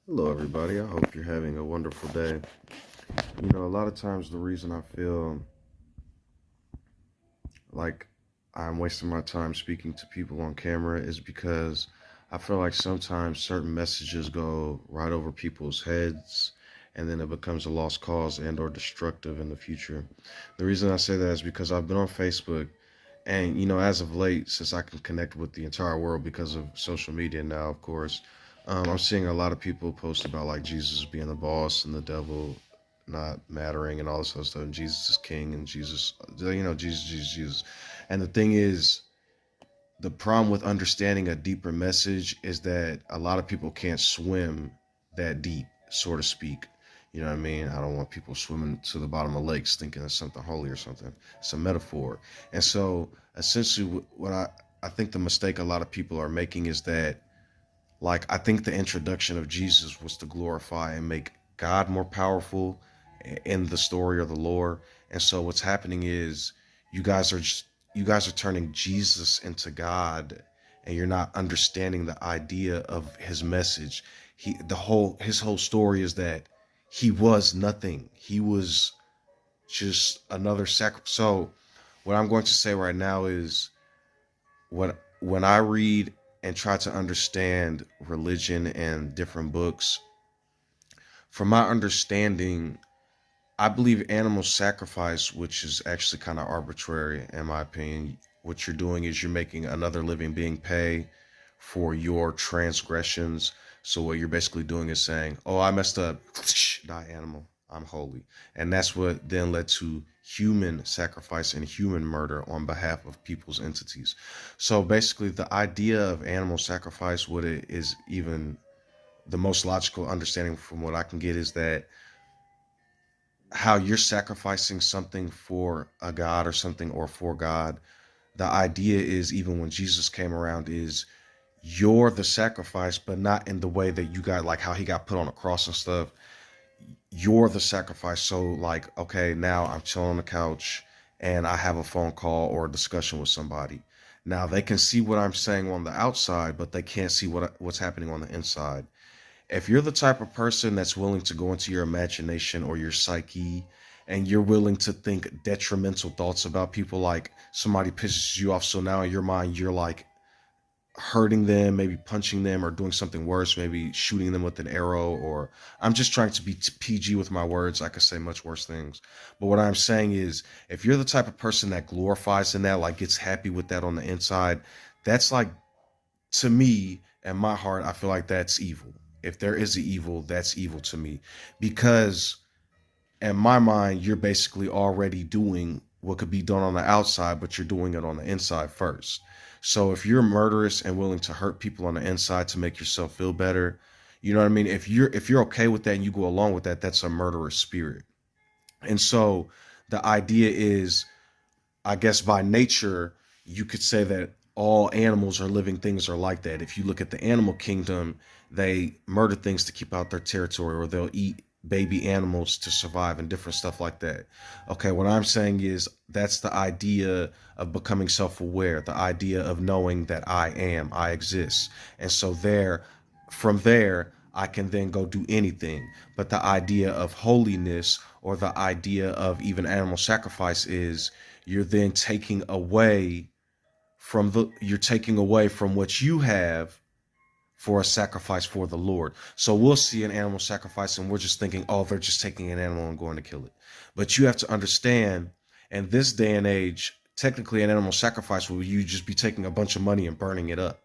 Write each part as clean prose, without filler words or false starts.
Hello, everybody. I hope you're having a wonderful day. A lot of times the reason I feel like I'm wasting my time speaking to people on camera is because I feel like sometimes certain messages go right over people's heads and then it becomes a lost cause and or destructive in the future. The reason I say that is because I've been on Facebook and as of late, since I can connect with the entire world because of social media now, of course, I'm seeing a lot of people post about like Jesus being the boss and the devil not mattering and all this other stuff, and Jesus is king and Jesus, Jesus, Jesus, Jesus. And the thing is, the problem with understanding a deeper message is that a lot of people can't swim that deep, so to speak. You know what I mean? I don't want people swimming to the bottom of lakes thinking it's something holy or something. It's a metaphor. And so, essentially, what I think the mistake a lot of people are making is that, like, I think the introduction of Jesus was to glorify and make God more powerful in the story or the lore. And so what's happening is you guys are just, you guys are turning Jesus into God, and you're not understanding the idea of his message. His whole story is that he was nothing. He was just another sacrifice. So what I'm going to say right now is when I read and try to understand religion and different books, from my understanding, I believe animal sacrifice, which is actually kind of arbitrary in my opinion. What you're doing is you're making another living being pay for your transgressions. So what you're basically doing is saying, "Oh, I messed up. Die animal. I'm holy." And that's what then led to human sacrifice and human murder on behalf of people's entities. So basically the idea of animal sacrifice, what it is, even the most logical understanding from what I can get, is that how you're sacrificing something for a god or something or for God. The idea is, even when Jesus came around, is you're the sacrifice, but not in the way that you got, like how he got put on a cross and stuff. You're the sacrifice. So like, okay, now I'm chilling on the couch and I have a phone call or a discussion with somebody. Now they can see what I'm saying on the outside, but they can't see what's happening on the inside. If you're the type of person that's willing to go into your imagination or your psyche, and you're willing to think detrimental thoughts about people, like somebody pisses you off, so now in your mind you're like hurting them, maybe punching them or doing something worse, maybe shooting them with an arrow, or I'm just trying to be PG with my words. I could say much worse things. But what I'm saying is, if you're the type of person that glorifies in that, like gets happy with that on the inside, that's like, to me and my heart, I feel like that's evil. If there is an evil, that's evil to me, because in my mind, you're basically already doing what could be done on the outside, but you're doing it on the inside first. So if you're murderous and willing to hurt people on the inside to make yourself feel better, you know what I mean? If you're okay with that and you go along with that, that's a murderous spirit. And so the idea is, I guess by nature, you could say that all animals or living things are like that. If you look at the animal kingdom, they murder things to keep out their territory, or they'll eat baby animals to survive and different stuff like that. Okay, what I'm saying is that's the idea of becoming self aware, the idea of knowing that I exist. And so, from there, I can then go do anything. But the idea of holiness, or the idea of even animal sacrifice, is you're then taking away you're taking away from what you have for a sacrifice for the Lord. So we'll see an animal sacrifice and we're just thinking, oh, they're just taking an animal and going to kill it. But you have to understand, in this day and age, technically an animal sacrifice will you just be taking a bunch of money and burning it up,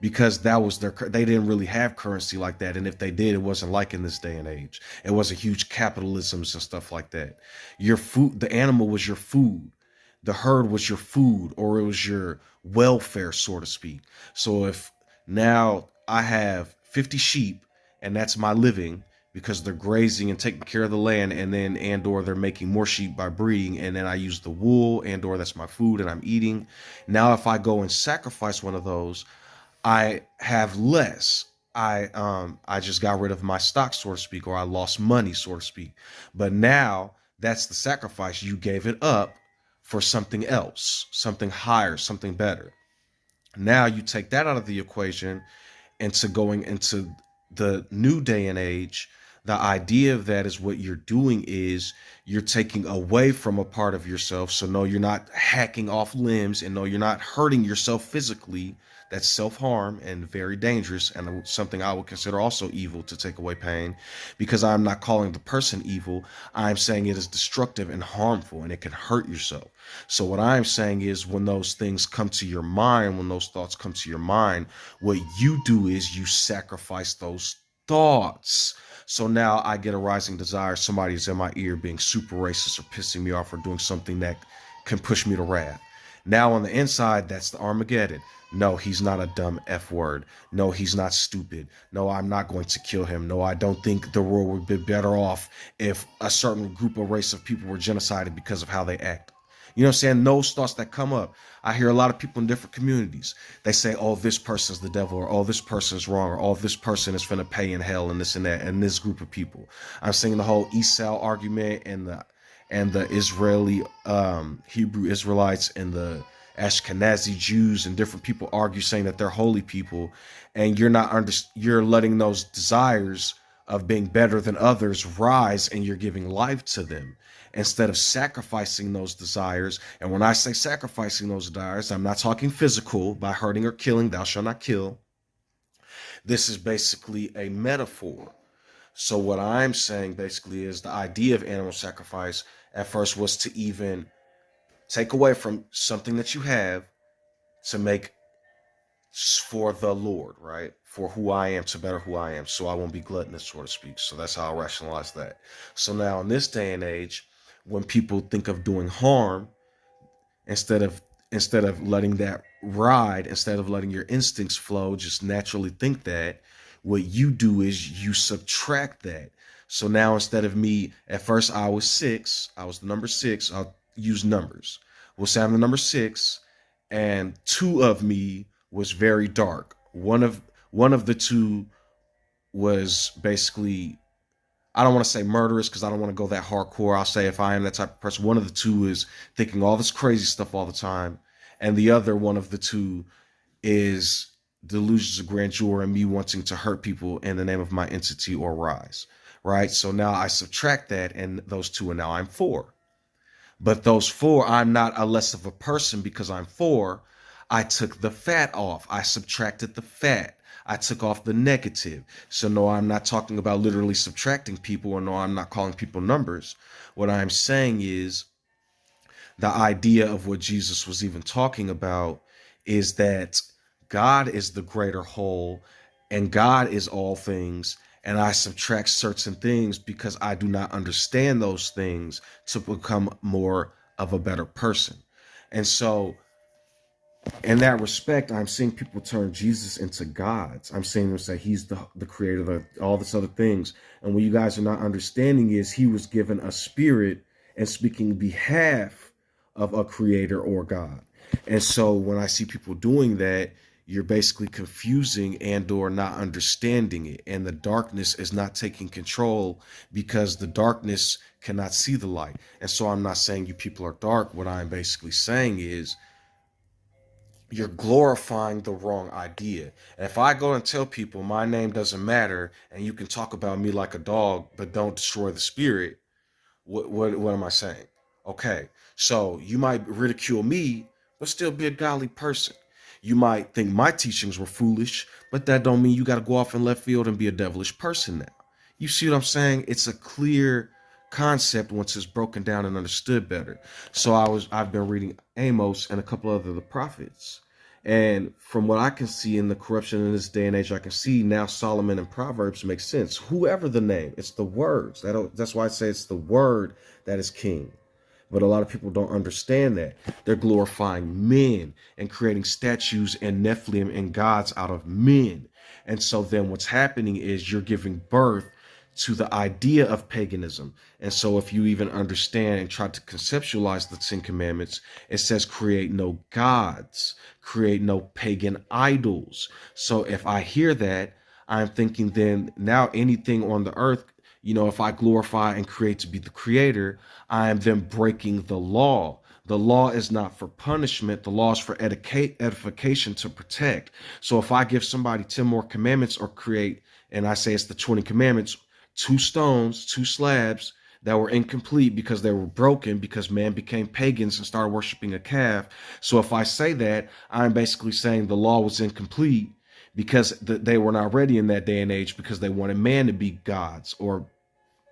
because that was they didn't really have currency like that. And if they did, it wasn't like in this day and age. It wasn't huge capitalisms and stuff like that. Your food, the animal was your food. The herd was your food, or it was your welfare, so to speak. So if now I have 50 sheep and that's my living, because they're grazing and taking care of the land, and then and or they're making more sheep by breeding, and then I use the wool, and or that's my food and I'm eating. Now if I go and sacrifice one of those, I have less. I just got rid of my stock, so to speak, or I lost money, so to speak. But now that's the sacrifice. You gave it up for something else, something higher, something better. Now you take that out of the equation into going into the new day and age, the idea of that is what you're doing is you're taking away from a part of yourself. So no, you're not hacking off limbs, and no, you're not hurting yourself physically. That's self-harm and very dangerous, and something I would consider also evil, to take away pain, because I'm not calling the person evil. I'm saying it is destructive and harmful, and it can hurt yourself. So what I'm saying is, when those things come to your mind, when those thoughts come to your mind, what you do is you sacrifice those thoughts. So now I get a rising desire. Somebody's in my ear being super racist or pissing me off or doing something that can push me to wrath. Now on the inside, that's the Armageddon. No, he's not a dumb F word. No, he's not stupid. No, I'm not going to kill him. No, I don't think the world would be better off if a certain group or race of people were genocided because of how they act. You know what I'm saying? Those thoughts that come up. I hear a lot of people in different communities. They say, oh, this person's the devil, or oh, this person's wrong, or oh, this person is finna pay in hell, and this and that, and this group of people. I'm seeing the whole Esau argument, and the Israeli Hebrew Israelites and the Ashkenazi Jews and different people argue, saying that they're holy people, and you're letting those desires of being better than others rise, and you're giving life to them instead of sacrificing those desires. And when I say sacrificing those desires, I'm not talking physical by hurting or killing. Thou shalt not kill. This is basically a metaphor. So what I'm saying basically is the idea of animal sacrifice at first was to even take away from something that you have to make for the Lord, right? For who I am, to better who I am, so I won't be gluttonous, so to speak. So that's how I rationalize that. So now in this day and age, when people think of doing harm, instead of letting that ride, instead of letting your instincts flow, just naturally think that, what you do is you subtract that. So now instead of me, at first I was the number 6, I'll use numbers. We'll say I'm the number 6, and 2 of me was very dark. One of the 2 was basically, I don't want to say murderous because I don't want to go that hardcore. I'll say, if I am that type of person, one of the 2 is thinking all this crazy stuff all the time, and the other one of the 2 is delusions of grandeur and me wanting to hurt people in the name of my entity or rise, right? So now I subtract that, and those 2, and now I'm 4. But those 4, I'm not a less of a person because I'm 4. I took the fat off. I subtracted the fat. I took off the negative. So no, I'm not talking about literally subtracting people, or no, I'm not calling people numbers. What I'm saying is the idea of what Jesus was even talking about is that God is the greater whole, and God is all things, and I subtract certain things because I do not understand those things to become more of a better person. And so in that respect, I'm seeing people turn Jesus into gods. I'm seeing them say he's the creator of all this other things. And what you guys are not understanding is he was given a spirit and speaking behalf of a creator or God. And so when I see people doing that, you're basically confusing and or not understanding it. And the darkness is not taking control because the darkness cannot see the light. And so I'm not saying you people are dark. What I'm basically saying is you're glorifying the wrong idea. And if I go and tell people my name doesn't matter and you can talk about me like a dog, but don't destroy the spirit, what am I saying? Okay, so you might ridicule me, but still be a godly person. You might think my teachings were foolish, but that don't mean you got to go off in left field and be a devilish person now. You see what I'm saying? It's a clear concept once it's broken down and understood better. So I've been reading Amos and a couple other the prophets. And from what I can see in the corruption in this day and age, I can see now Solomon and Proverbs make sense. Whoever the name, it's the words. That's why I say it's the word that is king. But a lot of people don't understand that. They're glorifying men and creating statues and Nephilim and gods out of men. And so then what's happening is you're giving birth to the idea of paganism. And so if you even understand and try to conceptualize the 10 Commandments, it says create no gods, create no pagan idols. So if I hear that, I'm thinking then now anything on the earth, you know, if I glorify and create to be the creator, I am then breaking the law. The law is not for punishment. The law is for edification, to protect. So if I give somebody 10 more commandments, or create, and I say it's the 20 commandments, 2 stones, 2 slabs that were incomplete because they were broken, because man became pagans and started worshiping a calf. So if I say that, I'm basically saying the law was incomplete because they were not ready in that day and age, because they wanted man to be gods, or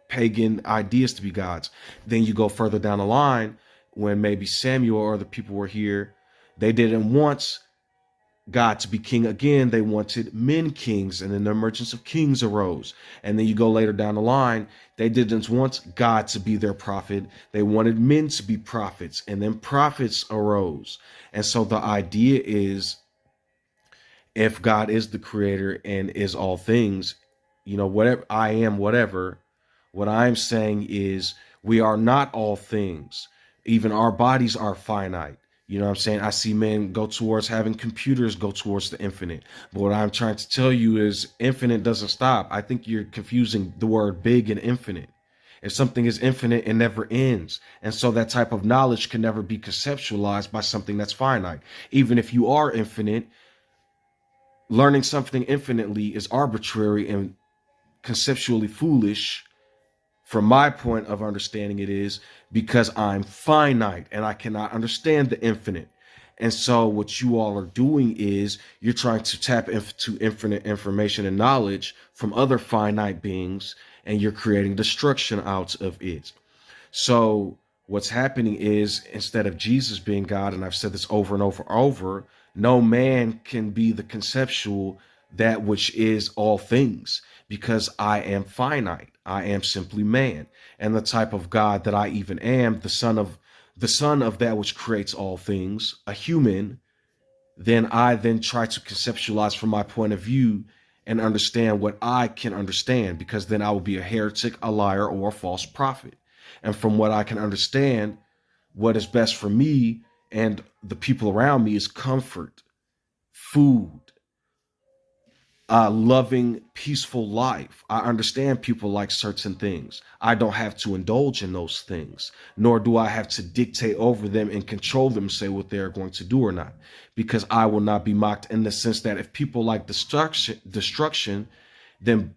pagan ideas to be gods. Then you go further down the line, when maybe Samuel or the people were here, they didn't want God to be king again. They wanted men kings, and then the emergence of kings arose. And then you go later down the line, they didn't want God to be their prophet. They wanted men to be prophets, and then prophets arose. And so the idea is, if God is the creator and is all things, whatever I am, whatever, what I'm saying is we are not all things. Even our bodies are finite. You know what I'm saying? I see men go towards having computers go towards the infinite. But what I'm trying to tell you is infinite doesn't stop. I think you're confusing the word big and infinite. If something is infinite, it never ends. And so that type of knowledge can never be conceptualized by something that's finite. Even if you are infinite, learning something infinitely is arbitrary and conceptually foolish. From my point of understanding, it is because I'm finite and I cannot understand the infinite. And so what you all are doing is you're trying to tap into infinite information and knowledge from other finite beings, and you're creating destruction out of it. So what's happening is, instead of Jesus being God, and I've said this over and over and over, no man can be the conceptual, that which is all things, because I am finite. I am simply man. And the type of God that I even am, the son of that which creates all things, a human, then I then try to conceptualize from my point of view and understand what I can understand, because then I will be a heretic, a liar, or a false prophet. And from what I can understand, what is best for me and the people around me is comfort, food, loving, peaceful life. I understand people like certain things. I don't have to indulge in those things, nor do I have to dictate over them and control them, say what they're going to do or not, because I will not be mocked, in the sense that if people like destruction, then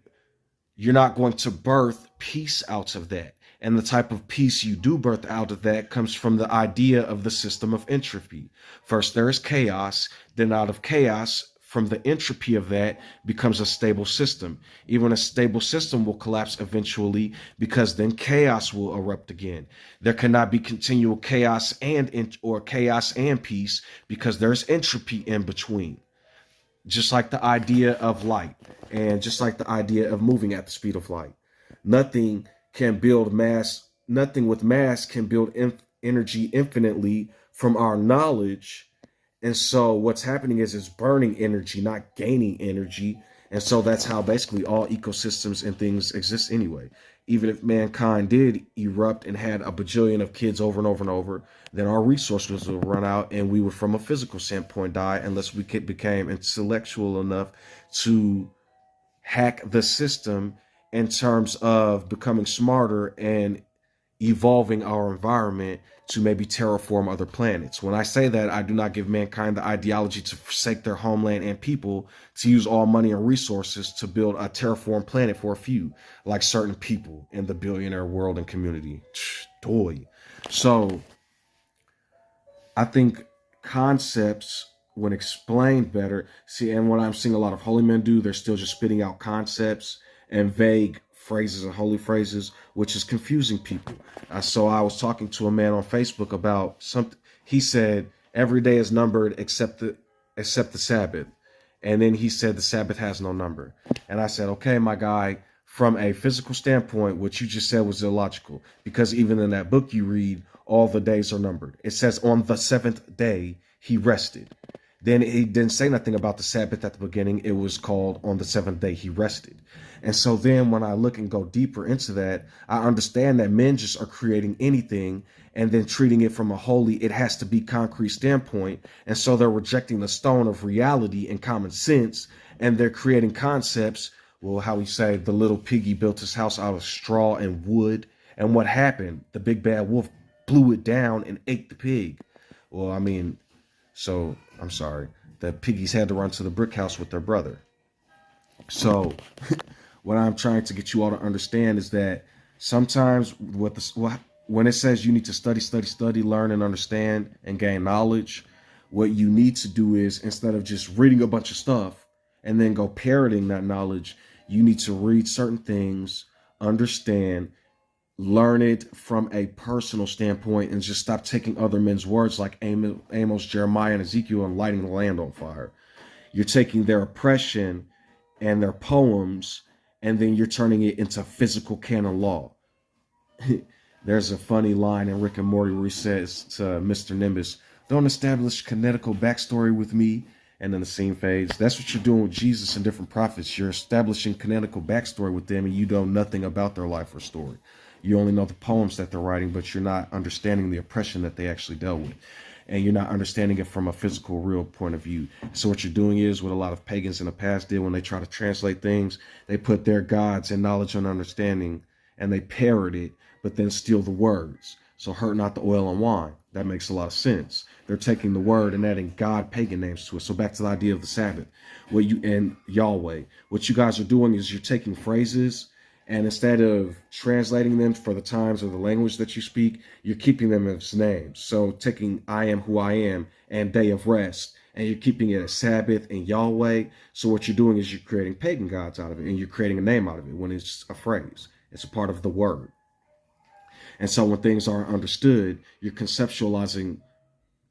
you're not going to birth peace out of that. And the type of peace you do birth out of that comes from the idea of the system of entropy. First, there is chaos. Then out of chaos, from the entropy of that, becomes a stable system. Even a stable system will collapse eventually, because then chaos will erupt again. There cannot be continual chaos or chaos and peace, because there's entropy in between. Just like the idea of light, and just like the idea of moving at the speed of light. Nothing can build mass. Nothing with mass can build energy infinitely from our knowledge. And so what's happening is it's burning energy, not gaining energy. And so that's how basically all ecosystems and things exist anyway. Even if mankind did erupt and had a bajillion of kids over and over and over, then our resources would run out, and we would, from a physical standpoint, die, unless we became intellectual enough to hack the system in terms of becoming smarter and evolving our environment to maybe terraform other planets. When I say that, I do not give mankind the ideology to forsake their homeland and people, to use all money and resources to build a terraform planet for a few, like certain people in the billionaire world and community. Toy. So I think concepts, when explained better, and what I'm seeing a lot of holy men do, they're still just spitting out concepts and vague phrases and holy phrases, which is confusing people. So I was talking to a man on Facebook about something. He said every day is numbered except the Sabbath. And then he said the Sabbath has no number. And I said, okay, my guy, from a physical standpoint, what you just said was illogical, because even in that book you read, all the days are numbered. It says on the 7th day he rested. Then he didn't say nothing about the Sabbath at the beginning. It was called on the 7th day he rested. And so then when I look and go deeper into that, I understand that men just are creating anything and then treating it from a holy, it has to be concrete standpoint. And so they're rejecting the stone of reality and common sense, and they're creating concepts. Well, how we say the little piggy built his house out of straw and wood. And what happened? The big bad wolf blew it down and ate the pig. Well, I mean, so I'm sorry. The piggies had to run to the brick house with their brother. So what I'm trying to get you all to understand is that sometimes when it says you need to study, learn and understand and gain knowledge, what you need to do is, instead of just reading a bunch of stuff and then go parroting that knowledge, you need to read certain things, understand, learn it from a personal standpoint, and just stop taking other men's words like Amos, Jeremiah, and Ezekiel and lighting the land on fire. You're taking their oppression and their poems, and then you're turning it into physical canon law. There's a funny line in Rick and Morty where he says to Mr. Nimbus, "Don't establish canonical backstory with me." And then the scene fades. That's what you're doing with Jesus and different prophets. You're establishing canonical backstory with them, and you know nothing about their life or story. You only know the poems that they're writing, but you're not understanding the oppression that they actually dealt with. And you're not understanding it from a physical, real point of view. So what you're doing is what a lot of pagans in the past did when they try to translate things. They put their gods and knowledge and understanding, and they parrot it, but then steal the words. So hurt not the oil and wine. That makes a lot of sense. They're taking the word and adding God pagan names to it. So back to the idea of the Sabbath, and Yahweh. What you guys are doing is you're taking phrases, and instead of translating them for the times or the language that you speak, you're keeping them as names. So taking I am who I am and day of rest, and you're keeping it as Sabbath and Yahweh. So what you're doing is you're creating pagan gods out of it, and you're creating a name out of it when it's a phrase. It's a part of the word. And so when things aren't understood, you're conceptualizing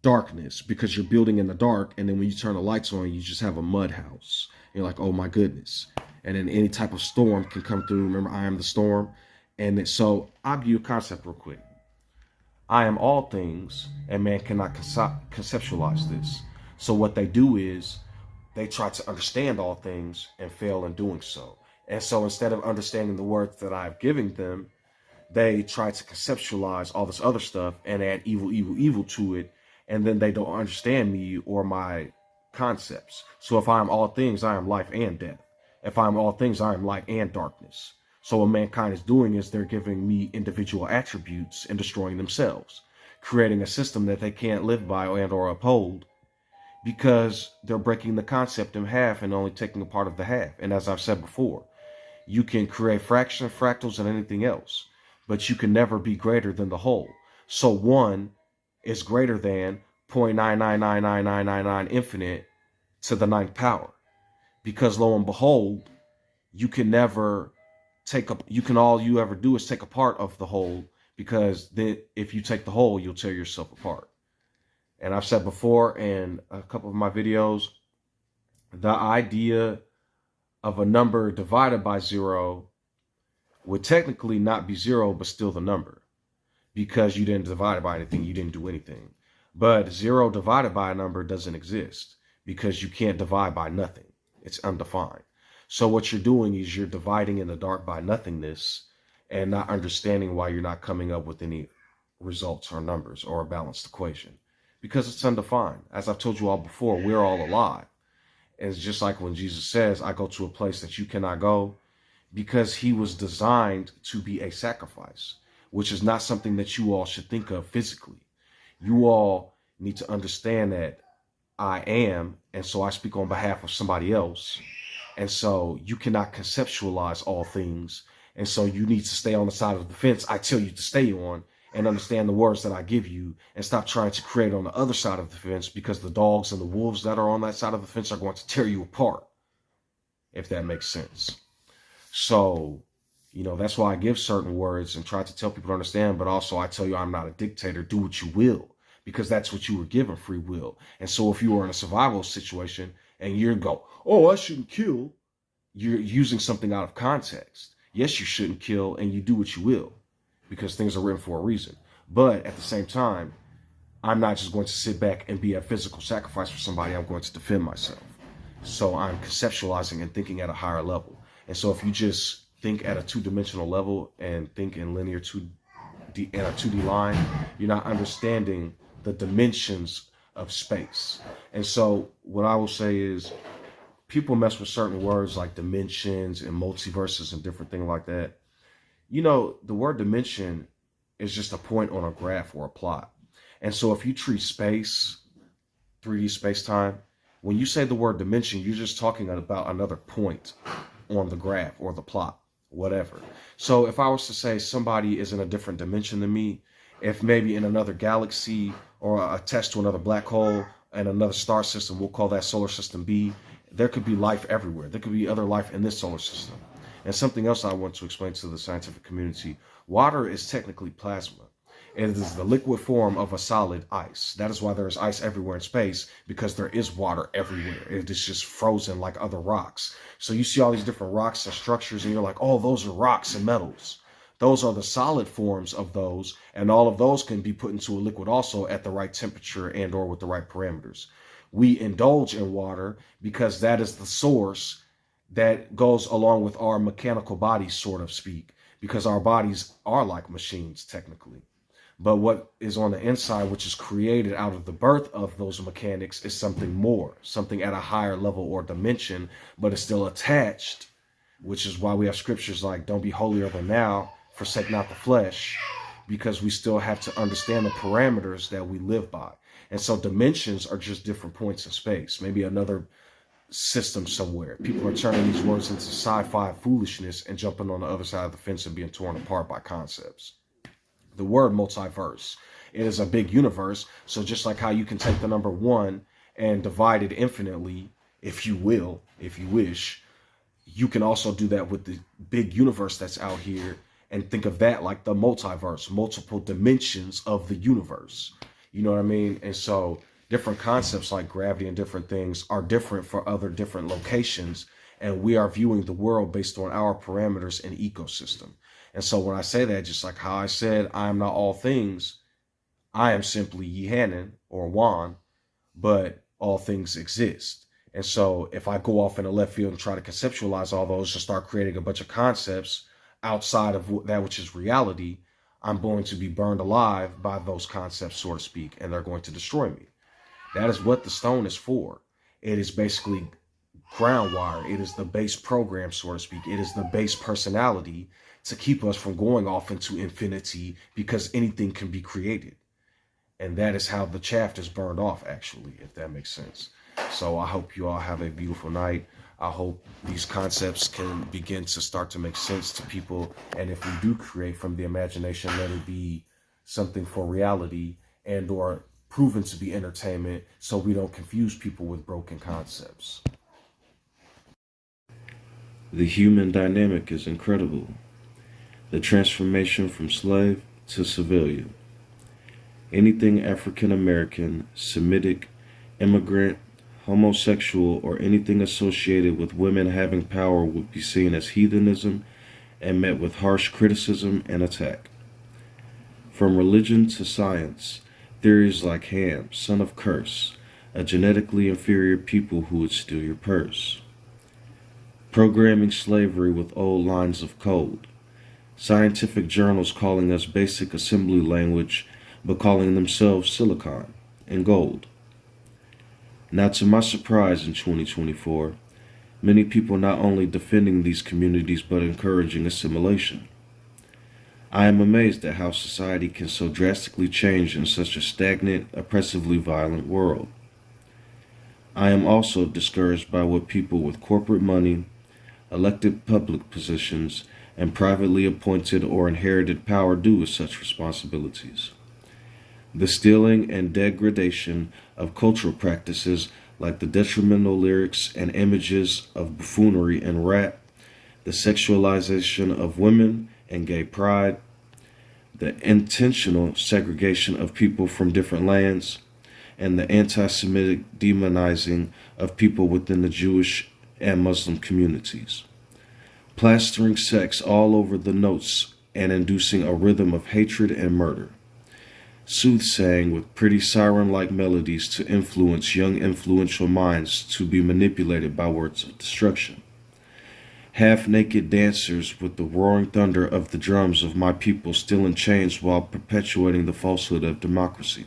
darkness because you're building in the dark. And then when you turn the lights on, you just have a mud house. You're like, oh my goodness. And then any type of storm can come through. Remember, I am the storm. And so I'll give you a concept real quick. I am all things, and man cannot conceptualize this. So what they do is they try to understand all things and fail in doing so. And so instead of understanding the words that I've given them, they try to conceptualize all this other stuff and add evil to it. And then they don't understand me or my concepts. So if I am all things, I am life and death. If I am all things, I am light and darkness. So what mankind is doing is they're giving me individual attributes and destroying themselves, creating a system that they can't live by and or uphold because they're breaking the concept in half and only taking a part of the half. And as I've said before, you can create fractions, fractals, and anything else, but you can never be greater than the whole. So one is greater than 0.9999999 infinite to the ninth power. Because lo and behold, you can never all you ever do is take a part of the whole, because then if you take the whole, you'll tear yourself apart. And I've said before in a couple of my videos, the idea of a number divided by 0 would technically not be 0, but still the number, because you didn't divide it by anything. You didn't do anything. But 0 divided by a number doesn't exist because you can't divide by nothing. It's undefined. So what you're doing is you're dividing in the dark by nothingness and not understanding why you're not coming up with any results or numbers or a balanced equation, because it's undefined. As I've told you all before, we're all alive. And it's just like when Jesus says, I go to a place that you cannot go, because he was designed to be a sacrifice, which is not something that you all should think of physically. You all need to understand that I am, and so I speak on behalf of somebody else. And so you cannot conceptualize all things. And so you need to stay on the side of the fence I tell you to stay on, and understand the words that I give you, and stop trying to create on the other side of the fence, because the dogs and the wolves that are on that side of the fence are going to tear you apart, if that makes sense. So, that's why I give certain words and try to tell people to understand, but also I tell you I'm not a dictator. Do what you will, because that's what you were given, free will. And so if you were in a survival situation and you go, oh, I shouldn't kill, you're using something out of context. Yes, you shouldn't kill, and you do what you will, because things are written for a reason. But at the same time, I'm not just going to sit back and be a physical sacrifice for somebody. I'm going to defend myself. So I'm conceptualizing and thinking at a higher level. And so if you just think at a two-dimensional level and think in linear in a 2D line, you're not understanding the dimensions of space. And so what I will say is, people mess with certain words like dimensions and multiverses and different things like that. The word dimension is just a point on a graph or a plot. And so if you treat space, 3D space-time, when you say the word dimension, you're just talking about another point on the graph or the plot, whatever. So if I was to say somebody is in a different dimension than me, if maybe in another galaxy or attached to another black hole and another star system, we'll call that solar system B, there could be life everywhere. There could be other life in this solar system. And something else I want to explain to the scientific community, water is technically plasma. It is the liquid form of a solid ice. That is why there is ice everywhere in space, because there is water everywhere. It is just frozen like other rocks. So you see all these different rocks and structures, and you're like, oh, those are rocks and metals. Those are the solid forms of those, and all of those can be put into a liquid also at the right temperature and or with the right parameters. We indulge in water because that is the source that goes along with our mechanical bodies, sort of speak, because our bodies are like machines technically. But what is on the inside, which is created out of the birth of those mechanics, is something more, something at a higher level or dimension, but it's still attached, which is why we have scriptures like, don't be holier than thou, forsake not the flesh, because we still have to understand the parameters that we live by. And so dimensions are just different points in space, maybe another system somewhere. People are turning these words into sci-fi foolishness and jumping on the other side of the fence and being torn apart by concepts. The word multiverse, it is a big universe. So just like how you can take the number 1 and divide it infinitely, if you will, if you wish, you can also do that with the big universe that's out here and think of that like the multiverse, multiple dimensions of the universe. You know what I mean? And so different concepts like gravity and different things are different for other different locations. And we are viewing the world based on our parameters and ecosystem. And so when I say that, just like how I said, I am not all things, I am simply Yehanan or Wan, but all things exist. And so if I go off in a left field and try to conceptualize all those and start creating a bunch of concepts outside of that which is reality, I'm going to be burned alive by those concepts, so to speak, and they're going to destroy me. That is what the stone is for. It is basically ground wire. It is the base program, so to speak. It is the base personality to keep us from going off into infinity, because anything can be created. And that is how the chaff is burned off, actually, if that makes sense. So I hope you all have a beautiful night. I hope these concepts can begin to start to make sense to people. And if we do create from the imagination, let it be something for reality and or proven to be entertainment, so we don't confuse people with broken concepts. The human dynamic is incredible. The transformation from slave to civilian. Anything African American, Semitic, immigrant, homosexual, or anything associated with women having power would be seen as heathenism and met with harsh criticism and attack. From religion to science, theories like Ham, son of Curse, a genetically inferior people who would steal your purse. Programming slavery with old lines of code. Scientific journals calling us basic assembly language, but calling themselves silicon and gold. Now, to my surprise in 2024, many people not only defending these communities, but encouraging assimilation. I am amazed at how society can so drastically change in such a stagnant, oppressively violent world. I am also discouraged by what people with corporate money, elected public positions, and privately appointed or inherited power do with such responsibilities. The stealing and degradation of cultural practices like the detrimental lyrics and images of buffoonery and rap, the sexualization of women and gay pride, the intentional segregation of people from different lands, and the anti-Semitic demonizing of people within the Jewish and Muslim communities. Plastering sex all over the notes and inducing a rhythm of hatred and murder. Soothsaying with pretty siren-like melodies to influence young influential minds to be manipulated by words of destruction. Half-naked dancers with the roaring thunder of the drums of my people still in chains while perpetuating the falsehood of democracy.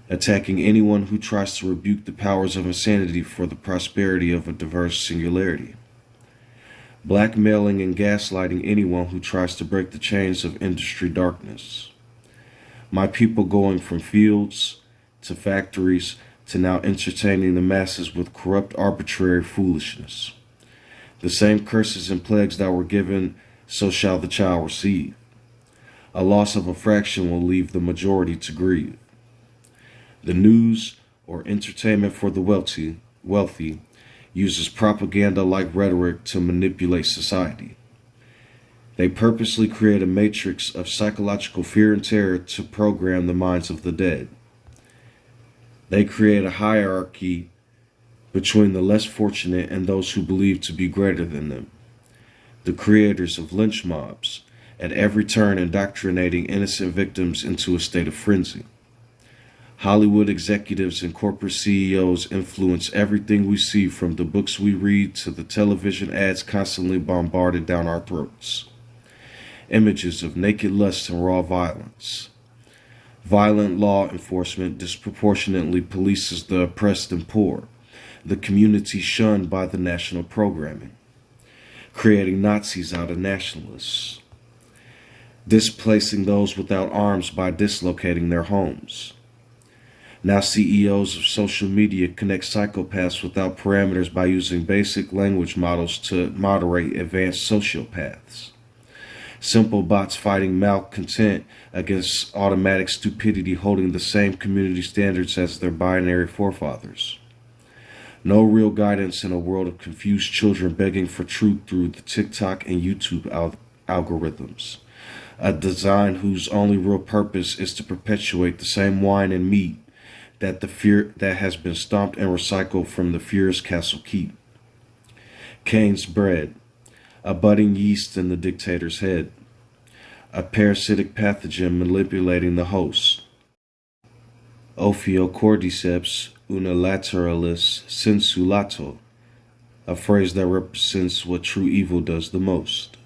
Attacking anyone who tries to rebuke the powers of insanity for the prosperity of a diverse singularity. blackmailing and gaslighting anyone who tries to break the chains of industry darkness. My people going from fields to factories to now entertaining the masses with corrupt, arbitrary foolishness. The same curses and plagues that were given, so shall the child receive. A loss of a fraction will leave the majority to grieve. The news, or entertainment for the wealthy uses propaganda-like rhetoric to manipulate society. They purposely create a matrix of psychological fear and terror to program the minds of the dead. They create a hierarchy between the less fortunate and those who believe to be greater than them. The creators of lynch mobs, at every turn indoctrinating innocent victims into a state of frenzy. Hollywood executives and corporate CEOs influence everything we see, from the books we read to the television ads constantly bombarded down our throats. Images of naked lust and raw violence. Violent law enforcement disproportionately polices the oppressed and poor, the community shunned by the national programming, creating Nazis out of nationalists, displacing those without arms by dislocating their homes. Now CEOs of social media connect psychopaths without parameters by using basic language models to moderate advanced sociopaths. Simple bots fighting malcontent against automatic stupidity, holding the same community standards as their binary forefathers. No real guidance in a world of confused children begging for truth through the TikTok and YouTube algorithms. A design whose only real purpose is to perpetuate the same wine and meat that has been stomped and recycled from the Fuhrer's castle keep. Cain's bread, a budding yeast in the dictator's head, a parasitic pathogen manipulating the host. Ophiocordyceps unilateralis sensu lato, a phrase that represents what true evil does the most.